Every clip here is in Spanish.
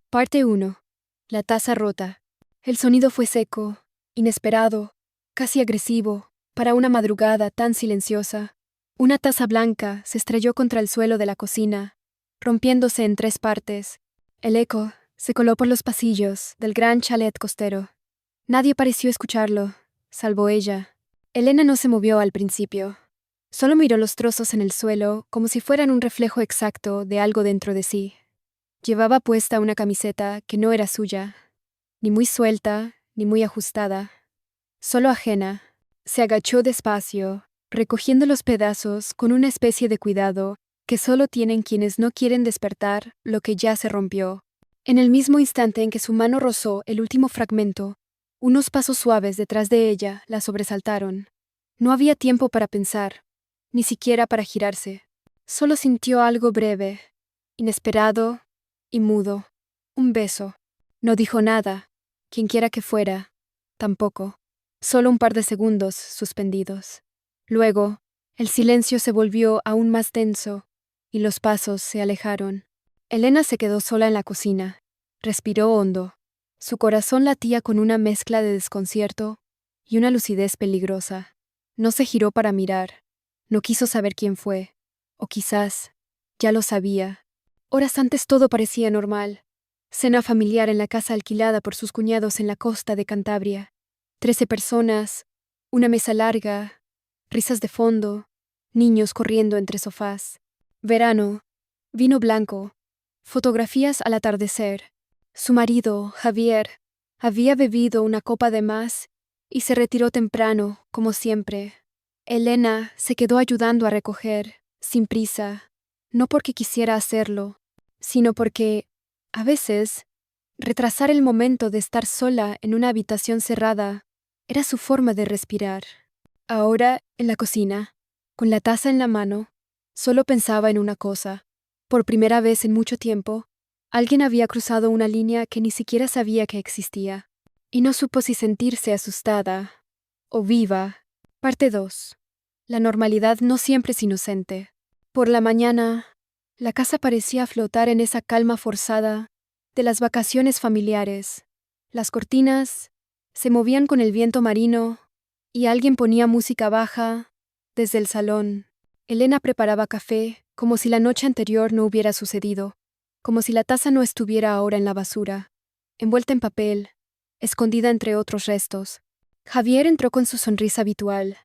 Parte 1. La taza rota. El sonido fue seco, inesperado, casi agresivo, para una madrugada tan silenciosa. Una taza blanca se estrelló contra el suelo de la cocina, rompiéndose en 3 partes. El eco se coló por los pasillos del gran chalet costero. Nadie pareció escucharlo, salvo ella. Elena no se movió al principio. Solo miró los trozos en el suelo como si fueran un reflejo exacto de algo dentro de sí. Llevaba puesta una camiseta que no era suya, ni muy suelta, ni muy ajustada, solo ajena. Se agachó despacio, recogiendo los pedazos con una especie de cuidado que solo tienen quienes no quieren despertar lo que ya se rompió. En el mismo instante en que su mano rozó el último fragmento, unos pasos suaves detrás de ella la sobresaltaron. No había tiempo para pensar, ni siquiera para girarse. Solo sintió algo breve, inesperado y mudo. Un beso. No dijo nada, quienquiera que fuera, tampoco. Solo un par de segundos suspendidos. Luego, el silencio se volvió aún más denso y los pasos se alejaron. Elena se quedó sola en la cocina. Respiró hondo. Su corazón latía con una mezcla de desconcierto y una lucidez peligrosa. No se giró para mirar. No quiso saber quién fue. O quizás, ya lo sabía. Horas antes todo parecía normal. Cena familiar en la casa alquilada por sus cuñados en la costa de Cantabria. 13 personas, una mesa larga, risas de fondo, niños corriendo entre sofás. Verano, vino blanco, fotografías al atardecer. Su marido, Javier, había bebido una copa de más y se retiró temprano, como siempre. Elena se quedó ayudando a recoger, sin prisa, no porque quisiera hacerlo, sino porque, a veces, retrasar el momento de estar sola en una habitación cerrada era su forma de respirar. Ahora, en la cocina, con la taza en la mano, solo pensaba en una cosa. Por primera vez en mucho tiempo, alguien había cruzado una línea que ni siquiera sabía que existía, y no supo si sentirse asustada o viva. Parte 2. La normalidad no siempre es inocente. Por la mañana, la casa parecía flotar en esa calma forzada de las vacaciones familiares. Las cortinas se movían con el viento marino y alguien ponía música baja desde el salón. Elena preparaba café como si la noche anterior no hubiera sucedido, como si la taza no estuviera ahora en la basura, envuelta en papel, escondida entre otros restos. Javier entró con su sonrisa habitual.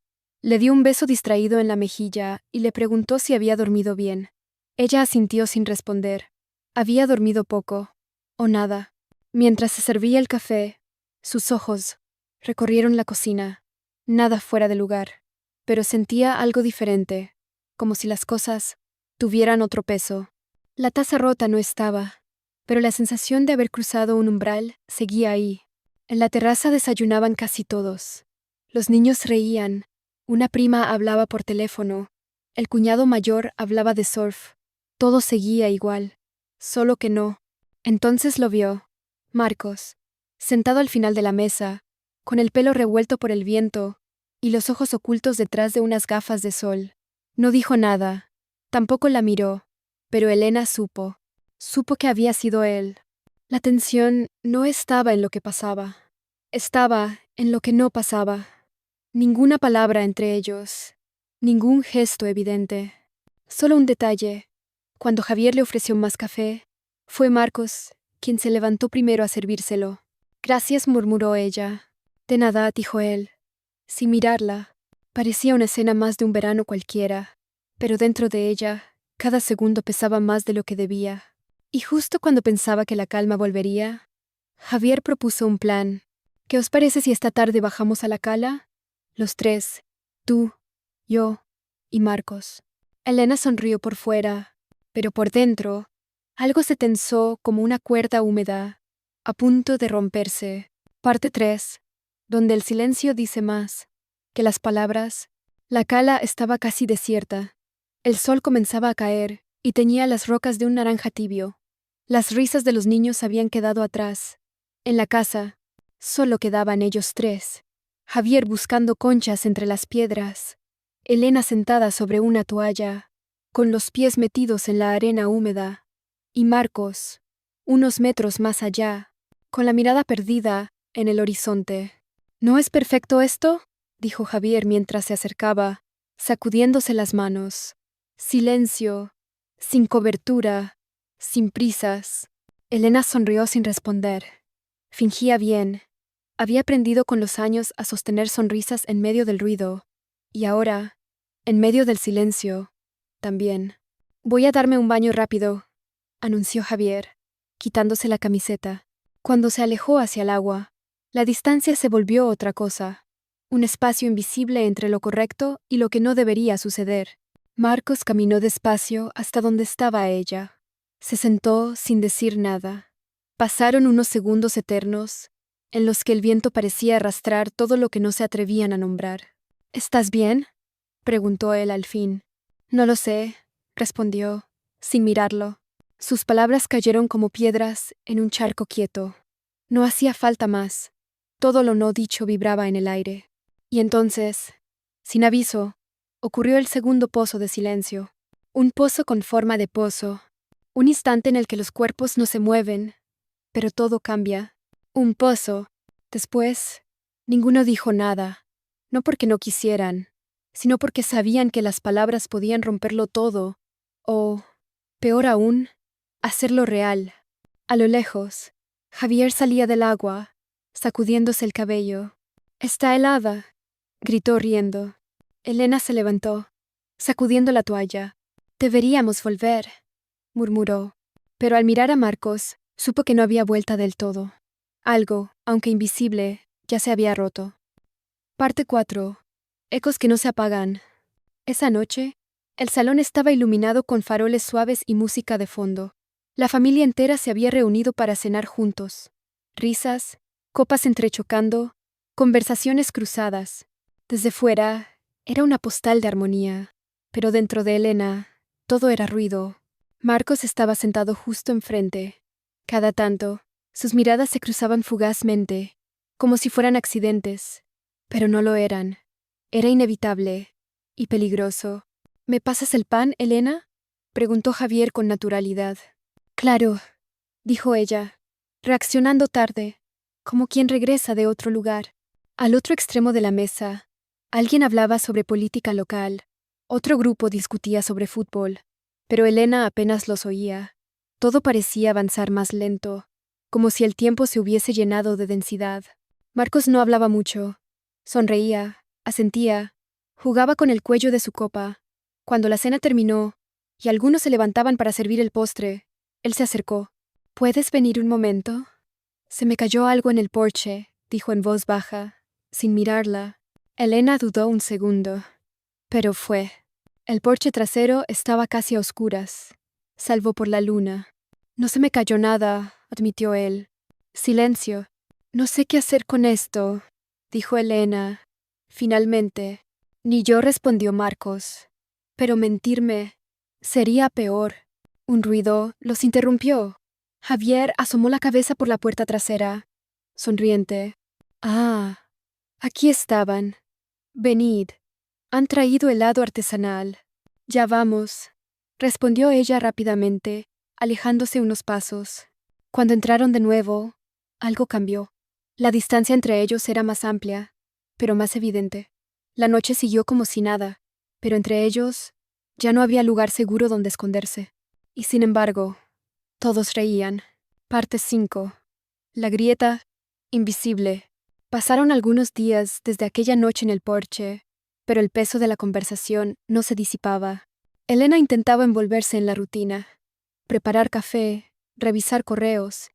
Le dio un beso distraído en la mejilla y le preguntó si había dormido bien. Ella asintió sin responder. Había dormido poco, o nada. Mientras se servía el café, sus ojos recorrieron la cocina. Nada fuera de lugar, pero sentía algo diferente, como si las cosas tuvieran otro peso. La taza rota no estaba, pero la sensación de haber cruzado un umbral seguía ahí. En la terraza desayunaban casi todos. Los niños reían. Una prima hablaba por teléfono. El cuñado mayor hablaba de surf. Todo seguía igual. Solo que no. Entonces lo vio. Marcos, sentado al final de la mesa, con el pelo revuelto por el viento y los ojos ocultos detrás de unas gafas de sol. No dijo nada. Tampoco la miró. Pero Elena supo. Supo que había sido él. La tensión no estaba en lo que pasaba. Estaba en lo que no pasaba. Ninguna palabra entre ellos. Ningún gesto evidente. Solo un detalle. Cuando Javier le ofreció más café, fue Marcos quien se levantó primero a servírselo. Gracias, murmuró ella. De nada, dijo él. Sin mirarla, parecía una escena más de un verano cualquiera, pero dentro de ella, cada segundo pesaba más de lo que debía. Y justo cuando pensaba que la calma volvería, Javier propuso un plan. ¿Qué os parece si esta tarde bajamos a la cala? Los 3, tú, yo y Marcos. Elena sonrió por fuera, pero por dentro, algo se tensó como una cuerda húmeda, a punto de romperse. Parte 3, donde el silencio dice más que las palabras. La cala estaba casi desierta. El sol comenzaba a caer y teñía las rocas de un naranja tibio. Las risas de los niños habían quedado atrás. En la casa, solo quedaban ellos 3. Javier buscando conchas entre las piedras. Elena sentada sobre una toalla, con los pies metidos en la arena húmeda. Y Marcos, unos metros más allá, con la mirada perdida en el horizonte. ¿No es perfecto esto?, dijo Javier mientras se acercaba, sacudiéndose las manos. Silencio, sin cobertura, sin prisas. Elena sonrió sin responder. Fingía bien. Había aprendido con los años a sostener sonrisas en medio del ruido. Y ahora, en medio del silencio, también. Voy a darme un baño rápido, anunció Javier, quitándose la camiseta. Cuando se alejó hacia el agua, la distancia se volvió otra cosa. Un espacio invisible entre lo correcto y lo que no debería suceder. Marcos caminó despacio hasta donde estaba ella. Se sentó sin decir nada. Pasaron unos segundos eternos, en los que el viento parecía arrastrar todo lo que no se atrevían a nombrar. ¿Estás bien?, preguntó él al fin. No lo sé, respondió, sin mirarlo. Sus palabras cayeron como piedras en un charco quieto. No hacía falta más. Todo lo no dicho vibraba en el aire. Y entonces, sin aviso, ocurrió el segundo pozo de silencio. Un pozo con forma de pozo. Un instante en el que los cuerpos no se mueven, pero todo cambia. Un pozo. Después, ninguno dijo nada. No porque no quisieran, sino porque sabían que las palabras podían romperlo todo, o, peor aún, hacerlo real. A lo lejos, Javier salía del agua, sacudiéndose el cabello. «Está helada», gritó riendo. Elena se levantó, sacudiendo la toalla. «Deberíamos volver», murmuró. Pero al mirar a Marcos, supo que no había vuelta del todo. Algo, aunque invisible, ya se había roto. Parte 4. Ecos que no se apagan. Esa noche, el salón estaba iluminado con faroles suaves y música de fondo. La familia entera se había reunido para cenar juntos. Risas, copas entrechocando, conversaciones cruzadas. Desde fuera, era una postal de armonía. Pero dentro de Elena, todo era ruido. Marcos estaba sentado justo enfrente. Cada tanto, sus miradas se cruzaban fugazmente, como si fueran accidentes. Pero no lo eran. Era inevitable y peligroso. ¿Me pasas el pan, Elena?, preguntó Javier con naturalidad. Claro, dijo ella, reaccionando tarde, como quien regresa de otro lugar. Al otro extremo de la mesa, alguien hablaba sobre política local. Otro grupo discutía sobre fútbol, pero Elena apenas los oía. Todo parecía avanzar más lento, como si el tiempo se hubiese llenado de densidad. Marcos no hablaba mucho. Sonreía, asentía, jugaba con el cuello de su copa. Cuando la cena terminó, y algunos se levantaban para servir el postre, él se acercó. «¿Puedes venir un momento?» «Se me cayó algo en el porche», dijo en voz baja, sin mirarla. Elena dudó un segundo. Pero fue. El porche trasero estaba casi a oscuras, salvo por la luna. «No se me cayó nada», admitió él. Silencio. «No sé qué hacer con esto», dijo Elena. Finalmente. «Ni yo», respondió Marcos. «Pero mentirme sería peor». Un ruido los interrumpió. Javier asomó la cabeza por la puerta trasera, sonriente. «Ah, aquí estaban. Venid. Han traído helado artesanal». «Ya vamos», respondió ella rápidamente, alejándose unos pasos. Cuando entraron de nuevo, algo cambió. La distancia entre ellos era más amplia, pero más evidente. La noche siguió como si nada, pero entre ellos ya no había lugar seguro donde esconderse. Y sin embargo, todos reían. Parte 5. La grieta invisible. Pasaron algunos días desde aquella noche en el porche, pero el peso de la conversación no se disipaba. Elena intentaba envolverse en la rutina, preparar café, revisar correos,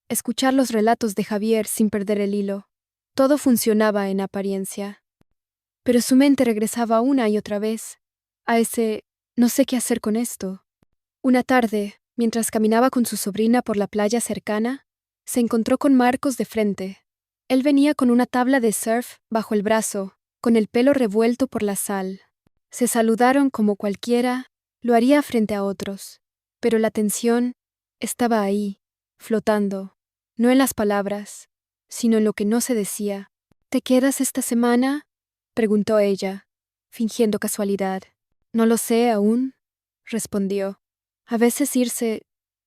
escuchar los relatos de Javier sin perder el hilo. Todo funcionaba en apariencia. Pero su mente regresaba una y otra vez a ese «no sé qué hacer con esto». Una tarde, mientras caminaba con su sobrina por la playa cercana, se encontró con Marcos de frente. Él venía con una tabla de surf bajo el brazo, con el pelo revuelto por la sal. Se saludaron como cualquiera lo haría frente a otros, pero la tensión estaba ahí, flotando, no en las palabras, sino en lo que no se decía. «¿Te quedas esta semana?», preguntó ella, fingiendo casualidad. «No lo sé aún», respondió. «A veces irse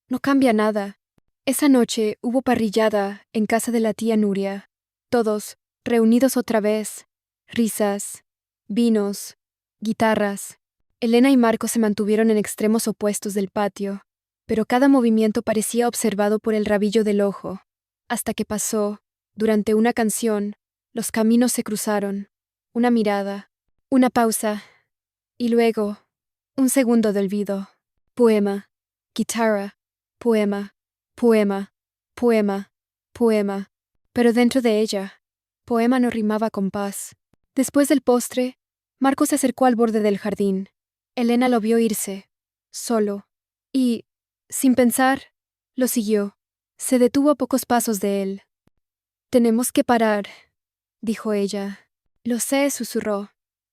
no cambia nada». Esa noche hubo parrillada en casa de la tía Nuria. Todos, reunidos otra vez. Risas, vinos, guitarras. Elena y Marco se mantuvieron en extremos opuestos del patio, pero cada movimiento parecía observado por el rabillo del ojo, hasta que pasó, durante una canción, los caminos se cruzaron. Una mirada, una pausa, y luego, un segundo de olvido. Poema, guitarra, poema, poema, poema, poema. Pero dentro de ella, poema no rimaba con paz. Después del postre, Marco se acercó al borde del jardín. Elena lo vio irse, solo, y, sin pensar, lo siguió. Se detuvo a pocos pasos de él. Tenemos que parar, dijo ella. Lo sé, susurró.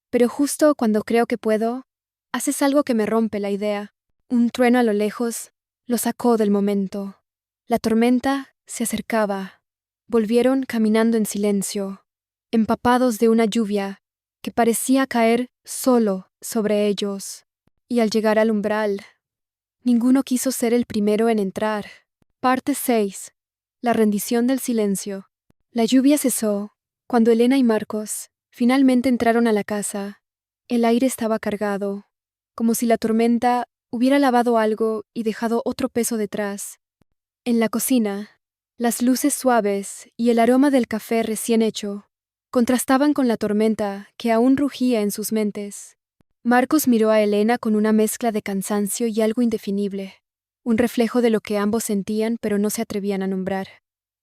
Pero justo cuando creo que puedo, haces algo que me rompe la idea. Un trueno a lo lejos lo sacó del momento. La tormenta se acercaba. Volvieron caminando en silencio, empapados de una lluvia que parecía caer solo sobre ellos. Y al llegar al umbral, ninguno quiso ser el primero en entrar. Parte 6. La rendición del silencio. La lluvia cesó cuando Elena y Marcos finalmente entraron a la casa. El aire estaba cargado, como si la tormenta hubiera lavado algo y dejado otro peso detrás. En la cocina, las luces suaves y el aroma del café recién hecho contrastaban con la tormenta que aún rugía en sus mentes. Marcos miró a Elena con una mezcla de cansancio y algo indefinible, un reflejo de lo que ambos sentían pero no se atrevían a nombrar.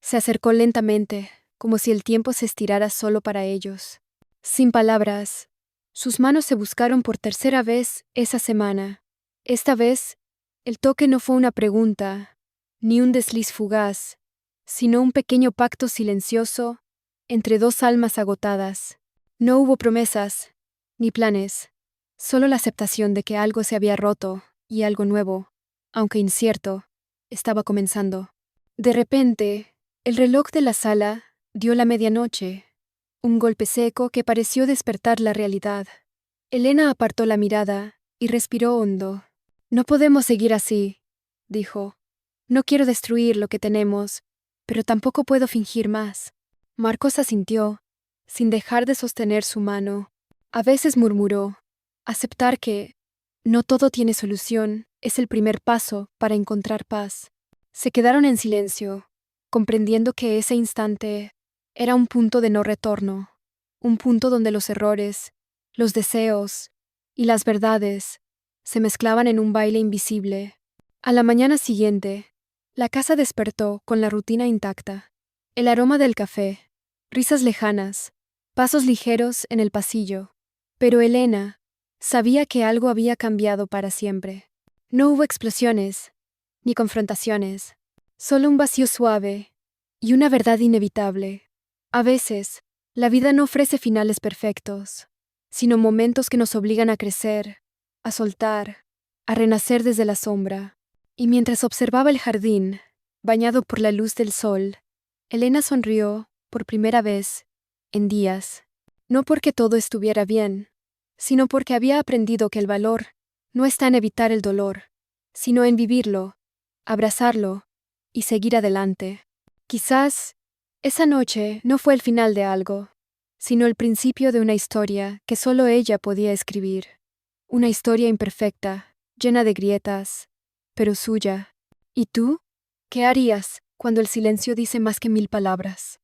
Se acercó lentamente, como si el tiempo se estirara solo para ellos. Sin palabras, sus manos se buscaron por tercera vez esa semana. Esta vez, el toque no fue una pregunta, ni un desliz fugaz, sino un pequeño pacto silencioso entre dos almas agotadas. No hubo promesas, ni planes, solo la aceptación de que algo se había roto y algo nuevo, aunque incierto, estaba comenzando. De repente, el reloj de la sala dio la medianoche, un golpe seco que pareció despertar la realidad. Elena apartó la mirada y respiró hondo. No podemos seguir así, dijo. No quiero destruir lo que tenemos, pero tampoco puedo fingir más. Marcos asintió, sin dejar de sostener su mano. A veces murmuró, aceptar que no todo tiene solución es el primer paso para encontrar paz. Se quedaron en silencio, comprendiendo que ese instante era un punto de no retorno, un punto donde los errores, los deseos y las verdades se mezclaban en un baile invisible. A la mañana siguiente, la casa despertó con la rutina intacta. El aroma del café, risas lejanas, pasos ligeros en el pasillo. Pero Elena sabía que algo había cambiado para siempre. No hubo explosiones, ni confrontaciones, solo un vacío suave y una verdad inevitable. A veces, la vida no ofrece finales perfectos, sino momentos que nos obligan a crecer, a soltar, a renacer desde la sombra. Y mientras observaba el jardín, bañado por la luz del sol, Elena sonrió por primera vez en días. No porque todo estuviera bien, sino porque había aprendido que el valor no está en evitar el dolor, sino en vivirlo, abrazarlo y seguir adelante. Quizás esa noche no fue el final de algo, sino el principio de una historia que solo ella podía escribir. Una historia imperfecta, llena de grietas, pero suya. ¿Y tú? ¿Qué harías cuando el silencio dice más que 1000 palabras?